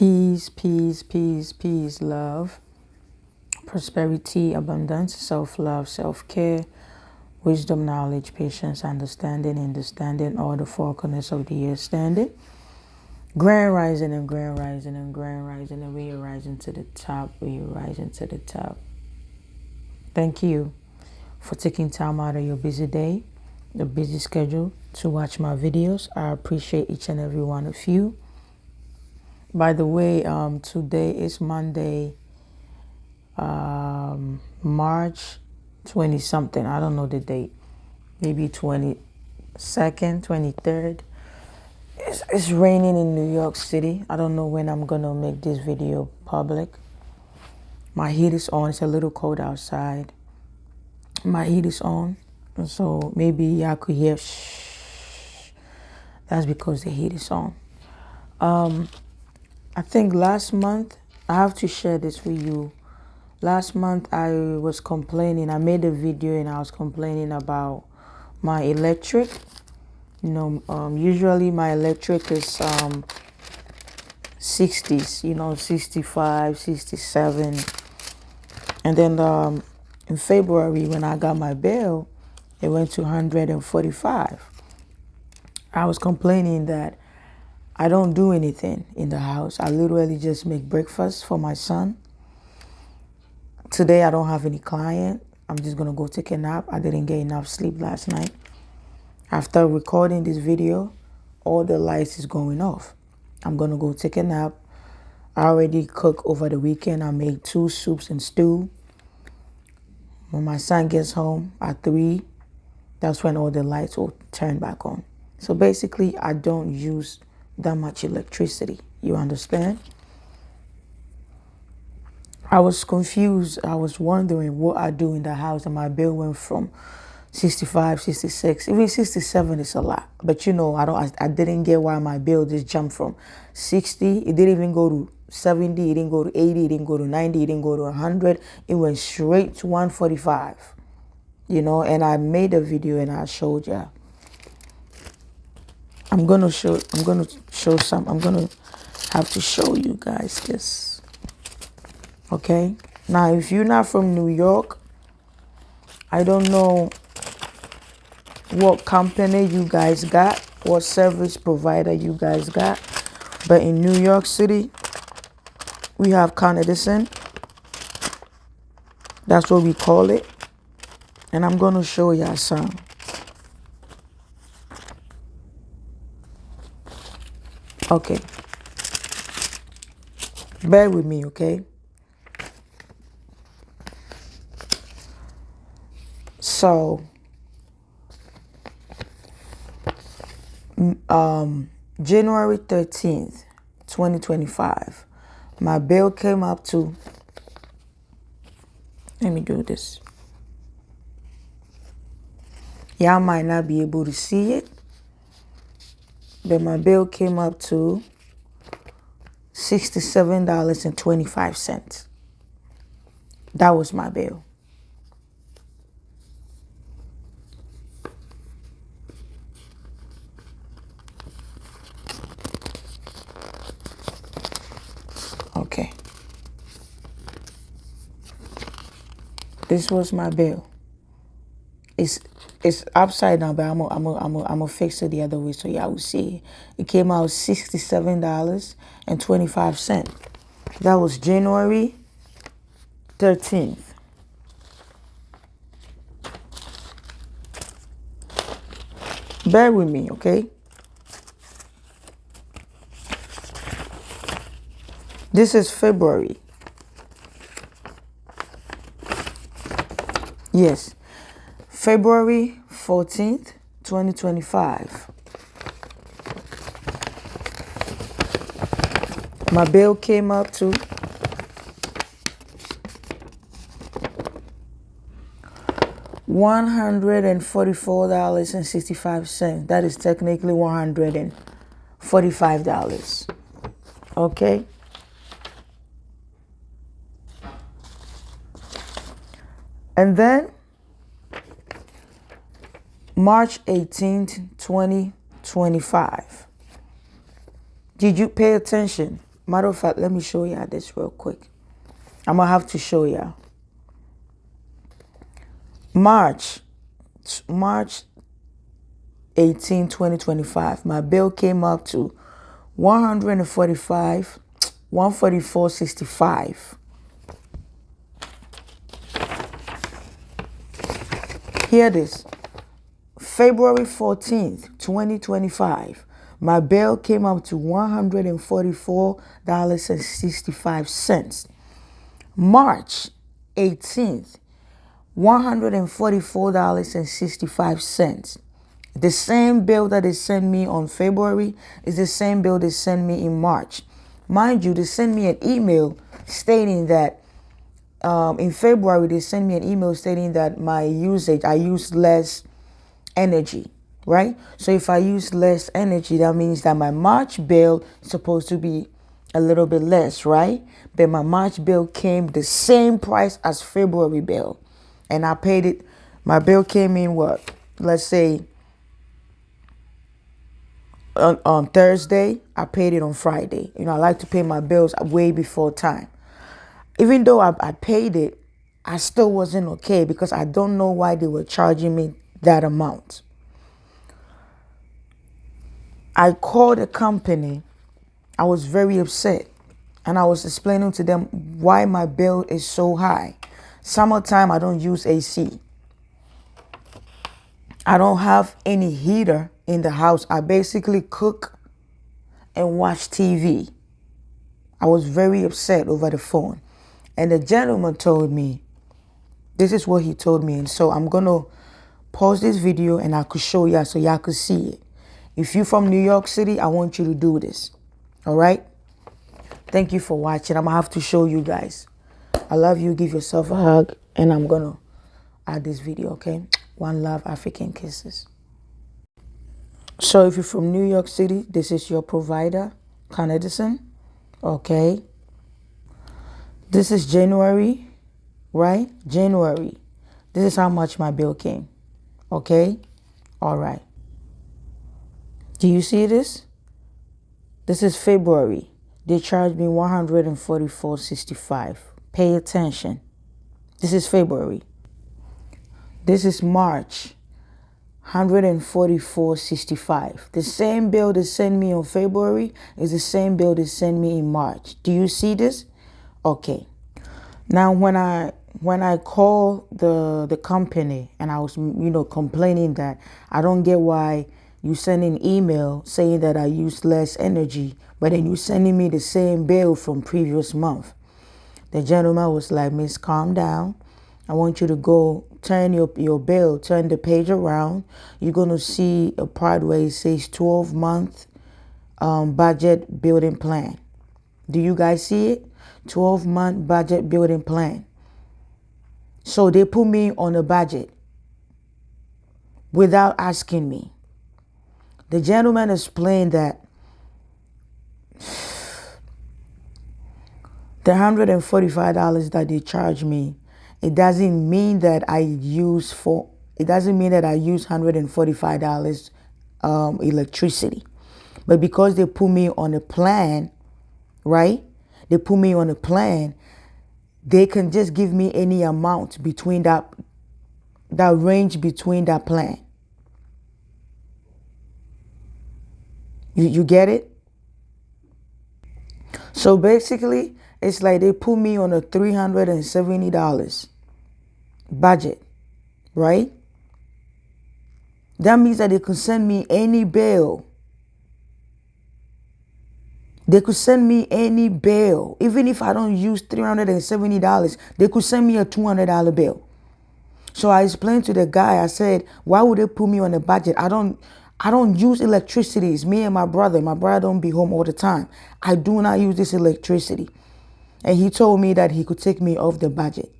Peace, peace, peace, peace, love, prosperity, abundance, self-love, self-care, wisdom, knowledge, patience, understanding, all the four corners of the earth standing. Grand rising and grand rising and grand rising, and we are rising to the top, we are rising to the top. Thank you for taking time out of your busy day, your busy schedule to watch my videos. I appreciate each and every one of you. By the way, today is Monday, March 20 something. I don't know the date. Maybe 22nd, 23rd. It's raining in New York City. I don't know when I'm gonna make this video public. My heat is on. It's a little cold outside. My heat is on, so maybe y'all could hear shh. That's because the heat is on. I think last month, I have to share this with you. Last month I was complaining. I made a video and I was complaining about my electric. Usually my electric is 60s, 65, 67. And then in February when I got my bill, it went to 145. I was complaining that I don't do anything in the house. I literally just make breakfast for my son. Today I don't have any client. I'm just gonna go take a nap. I didn't get enough sleep last night. After recording this video, all the lights is going off. I'm gonna go take a nap. I already cooked over the weekend. I made 2 soups and stew. When my son gets home at 3, that's when all the lights will turn back on. So basically, I don't use that much electricity. You understand? I was confused. I was wondering what I do in the house, and my bill went from 65, 66, even 67 is a lot. But I didn't get why my bill just jumped from 60. It didn't even go to 70. It didn't go to 80. It didn't go to 90. It didn't go to 100. It went straight to 145. And I made a video and I showed you. I'm gonna have to show you guys this. Okay? Now, if you're not from New York, I don't know what company you guys got, what service provider you guys got, but in New York City, we have Edison. That's what we call it. And I'm gonna show you some. Okay. Bear with me, okay? So, January 13th, 2025, my bill came up to, let me do this. Y'all might not be able to see it, but my bill came up to $67.25. That was my bill. Okay. This was my bill. It's upside down, but I'm gonna fix it the other way so y'all will see. It came out $67.25. That was January 13th. Bear with me, okay? This is February. Yes. February 14th, 2025. My bill came up to $144.65. That is technically $145. Okay? And then March 18th, 2025. Did you pay attention? Matter of fact, let me show you this real quick. I'm gonna have to show you. March 18, 2025. My bill came up to 144.65. Hear this. February 14th, 2025. My bill came up to $144.65. March 18th, $144.65. The same bill that they sent me on February is the same bill they sent me in March. Mind you, they sent me an email stating that in February, they sent me an email stating that I use less energy, right? So if I use less energy, that means that my March bill is supposed to be a little bit less, right? But my March bill came the same price as February bill. And I paid it. My bill came in what? Let's say on Thursday. I paid it on Friday. I like to pay my bills way before time. Even though I paid it, I still wasn't okay because I don't know why they were charging me that amount. I called the company. I was very upset. And I was explaining to them why my bill is so high. Summertime, I don't use AC. I don't have any heater in the house. I basically cook and watch TV. I was very upset over the phone. And the gentleman told me, this is what he told me. And so I'm going to pause this video and I could show y'all so y'all could see it. If you're from New York City, I want you to do this. All right? Thank you for watching. I'm going to have to show you guys. I love you. Give yourself a hug. And I'm going to add this video, okay? One love, African kisses. So if you're from New York City, this is your provider, Edison. Okay. This is January, right? January. This is how much my bill came. Okay. All right. Do you see this? This is February. They charged me $144.65. Pay attention. This is February. This is March. $144.65. The same bill they sent me on February is the same bill they sent me in March. Do you see this? Okay. Now when I call the company and I was complaining that I don't get why you send an email saying that I use less energy, but then you sending me the same bill from previous month. The gentleman was like, "Miss, calm down. I want you to go turn your bill, turn the page around. You're going to see a part where it says 12-month budget building plan. Do you guys see it? 12-month budget building plan." So they put me on a budget without asking me. The gentleman explained that the $145 that they charge me, it doesn't mean that I use $145 electricity. But because they put me on a plan, right? They put me on a plan, they can just give me any amount between that range between that plan. You get it? So basically, it's like they put me on a $370 budget, right? That means that they could send me any bill. They could send me any bill. Even if I don't use $370, they could send me a $200 bill. So I explained to the guy, I said, why would they put me on a budget? I don't use electricity. It's me and my brother. My brother don't be home all the time. I do not use this electricity. And he told me that he could take me off the budget.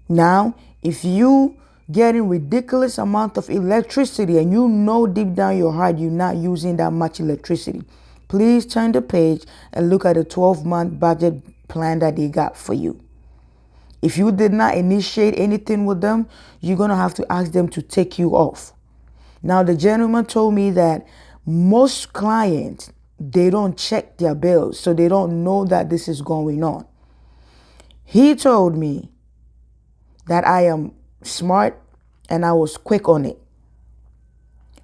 Now, if you getting ridiculous amount of electricity and you know deep down your heart you're not using that much electricity, please turn the page and look at the 12-month budget plan that they got for you. If you did not initiate anything with them, you're going to have to ask them to take you off. Now, the gentleman told me that most clients, they don't check their bills, so they don't know that this is going on. He told me that I am smart and I was quick on it.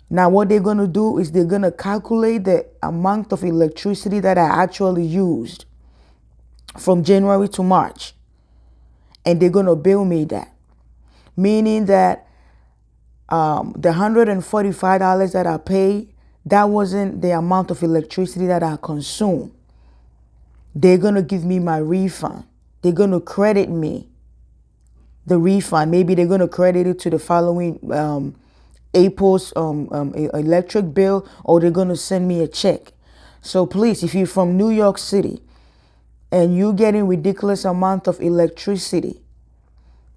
Now what they're going to do is they're going to calculate the amount of electricity that I actually used from January to March. And they're going to bill me that. Meaning that the $145 that I paid, that wasn't the amount of electricity that I consumed. They're going to give me my refund. They're going to credit me the refund. Maybe they're going to credit it to the following April's electric bill, or they're going to send me a check. So please, if you're from New York City and you're getting ridiculous amount of electricity,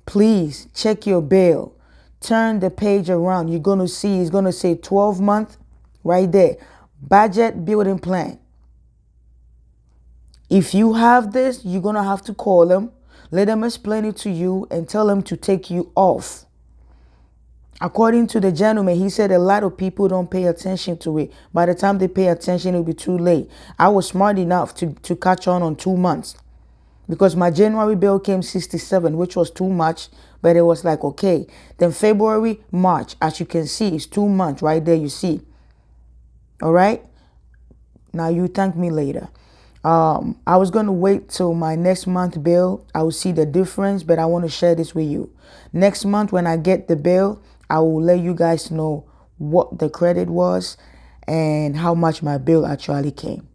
please check your bill. Turn the page around. You're going to see it's going to say 12 month right there. Budget building plan. If you have this, you're going to have to call them, let them explain it to you, and tell them to take you off. According to the gentleman, he said a lot of people don't pay attention to it. By the time they pay attention, it'll be too late. I was smart enough to catch on 2 months, because my January bill came 67, which was too much, but it was like, okay. Then February, March, as you can see, it's 2 months right there, you see. All right? Now you thank me later. I was going to wait till my next month bill. I will see the difference, but I want to share this with you. Next month, when I get the bill, I will let you guys know what the credit was and how much my bill actually came.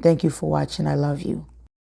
Thank you for watching. I love you.